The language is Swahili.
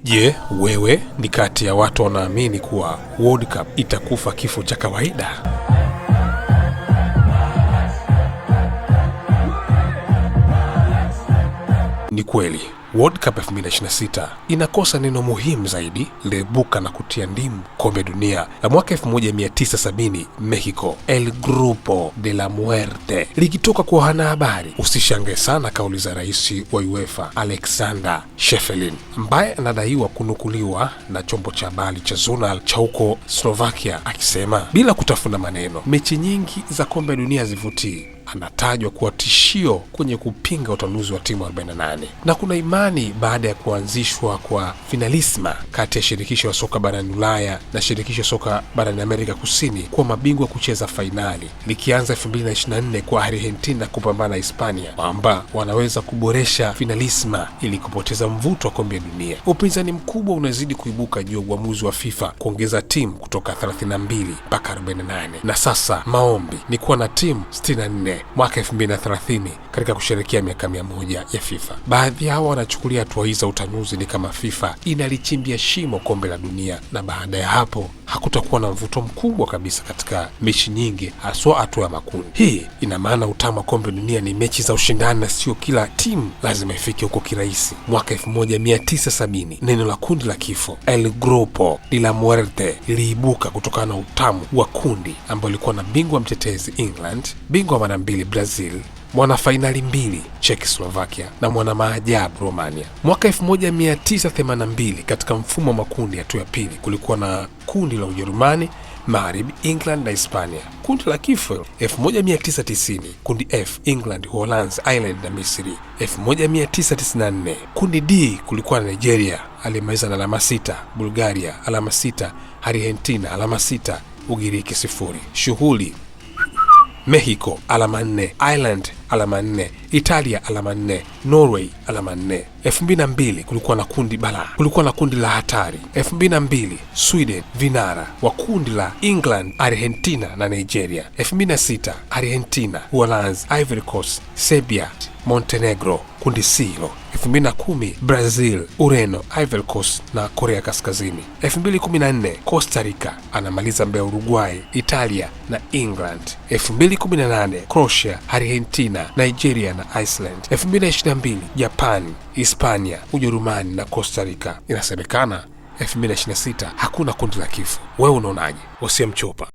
Je, wewe ni kati ya watu wanaamini kuwa World Cup itakufa kifo cha kawaida? Ni kweli, World Cup 2026 inakosa neno muhimu zaidi liibuka na kutia ndimu kombe dunia la mwaka 1970 Mexico, El Grupo de la Muerte, likitoka kwa wanahabari. Usishangae sana kauli za rais wa UEFA Alexander Šefčelin, ambaye anadaiwa kunukuliwa na chombo cha habari cha Žurnal cha huko Slovakia akisema bila kutafuna maneno, mechi nyingi za kombe dunia zivutii. Anatajwa kuwa tishio kwenye kupinga utanuzi wa timu 48, na kuna imani baada ya kuanzishwa kwa finalisma kati ya shirikisho la soka barani Ulaya na shirikisho soka barani Amerika Kusini kuwa mabingwa kucheza fainali, likianza 2024 kwa Argentina kupambana na Hispania, kwamba wanaweza kuboresha finalisma ili kupoteza mvuto wa kombe dunia. Upinzani mkubwa unazidi kuibuka juu ya uamuzi wa FIFA kuongeza timu kutoka 32 mpaka 48, na sasa maombi ni kuwa na timu 64 mwaka 2030 katika kusherehekea miaka 100 ya FIFA. Baadhi yao wanachukulia hatua hizi za utanuzi ni kama FIFA inalichimbia shimo kombe la dunia, na baada ya hapo hakutakuwa na mvuto mkubwa kabisa katika mechi nyingi, haswa hatua ya makundi. Hii ina maana utamu wa kombe dunia ni mechi za ushindani na sio kila timu lazima ifike huko kirahisi. Mwaka 1970 neno la kundi la kifo, El Grupo de la Muerte, liliibuka kutokana na utamu wa kundi ambao lilikuwa na bingwa mtetezi England, bingwa mara mbili Brazil, mwana fainali 2 Czechoslovakia na mwana maajabu Romania. Mwaka 1982 katika mfumo wa makundi hatua ya pili kulikuwa na kundi la Ujerumani, Magharibi, England na Hispania. Kundi la kifo 1990 kundi F, England, Uholanzi, Ireland na Misri. 1994 kundi D kulikuwa na Nigeria alimaliza na alama 6, Bulgaria alama 6, Argentina alama 6, Ugiriki 0. Shughuli: Mexico alama 4, Ireland alama 4, Italia alama 4, Norway alama 4. 2002 kulikuwa na kundi bala, kulikuwa na kundi la hatari. 2002 Sweden vinara wa kundi la England, Argentina na Nigeria. 2006 Argentina, Uholanzi, Ivory Coast, Serbia, Montenegro kundi C. 2010 Brazil, Ureno, Ivory Coast na Korea Kaskazini. 2014 Costa Rica anamaliza mbele Uruguay, Italia na England. 2018 Croatia, Argentina, Nigeria na Iceland. 2022 Japan, Hispania, Ujerumani na Costa Rica. Inasemekana 2026 hakuna kundi la kifo. Wewe unaonaje? Usiye mchopa.